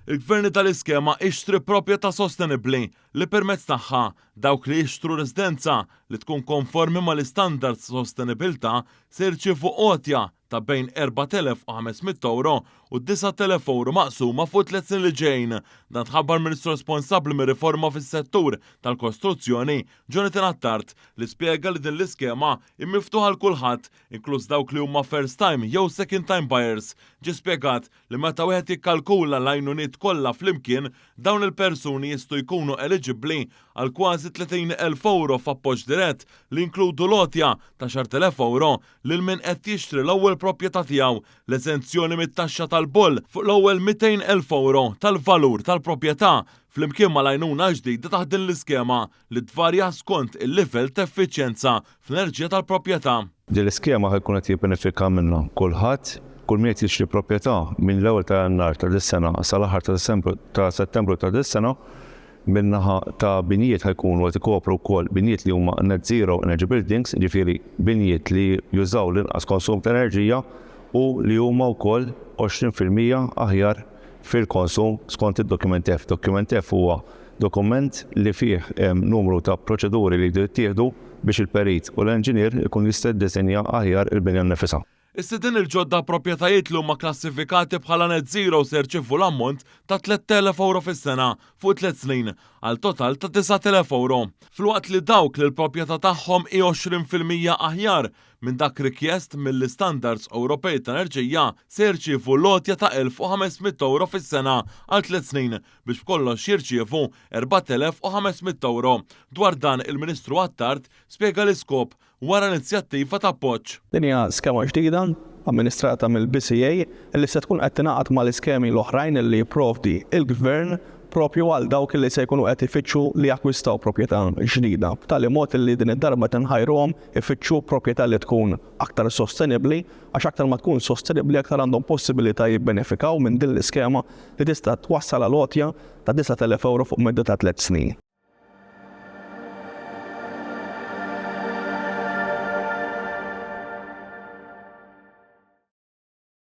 Il-gvern tal-iskema ixtri proprjetà sostenibbli li permezz tagħha dawk li jixtru residenza li tkun konformi mal-istandards sostenibilità se jirċievu għotja ta' bejn 4,500 euro u 9,000 euro maqsuma fuq 3 snin li ġejjin. Dan tħabbar Ministru responsabbli mir-riforma fis-settur tal-kostruzzjoni, Jonathan Attard, li spjega li din l-iskema hija miftuħa l kulħadd, inkluż dawk li huma first time jew second time buyers. Ġie spjegat li meta wieħed jikkalkula l-għajnuniet kollha flimkien, dawn il-persuni jistgħu jkunu eligibbli għal kważi 30,000 euro f'appoġġ dirett li inkludu lotja ta' 10,000 euro lil min qed jixtri l-ewwel proprjetà tiegħu, l-eżenzjoni mit-taxxa tal-boll fuq l-ewwel 200,000 euro tal-valur tal-proprjetà flimkien mal-għajnuna ġdida taħt din l-iskema li tvarja skont il-livell ta' effiċjenza fl-enerġija tal-proprjetà. Din l-iskema ħajkun qed jibbenefika minnha kulħadd, kull min qed jixtri proprjetà minn l-ewwel ta' Jannar ta' dis-sena sal-aħħar ta' Settembru ta' dis-sena minnaħa ta' binijiet ħajkunu qed ikopru wkoll binijiet li huma net zero energy buildings, ġifieri binijiet li jużaw l-inqas konsum ta' enerġija u li huma wkoll 20% aħjar fil-konsum skont id-dokument F. Dokument F huwa dokument li fih numru ta' proċeduri li jridu jittieħdu biex il-perit u l-enġinier ikun jista' jiddisenja aħjar il-binja nnifisha. Is-sidin il-ġodda proprjetajiet li huma klassifikati bħala net zero se jirċievu l-ammont ta' 3,000 euro fis-sena fuq 3 snin għal total ta' 9,000 euro. Filwaqt li dawk li l-proprjetà tagħhom hi 20% aħjar minn dak rikjest mill-istandards Ewropej ta' enerġija se jirċievu lotja ta' 1,500 euro fis-sena għal 3 snin biex b'kollox jirċievu 4,500 euro. Dwar dan il-Ministru Attard spjega l-iskop wara inizjattiva ta' appoġġ. Din hija skema ġdida amministrata mill-BCA li se tkun qed tingħaqad mal-iskemi l-oħrajn li jipprovdi il-Gvern propju għal dawk li se jkunu qed ifittxu li jakkwistaw proprjetà ġdida. B'tali mod li din id-darba tinħajruhom ifittxu proprjetà li tkun aktar sostenibbli għax aktar ma tkun sostenibbli aktar għandhom possibilità jibbenefikaw minn din l-iskema li tista' twassal għal għotja ta' 9,000 euro fuq medda ta' 3 snin.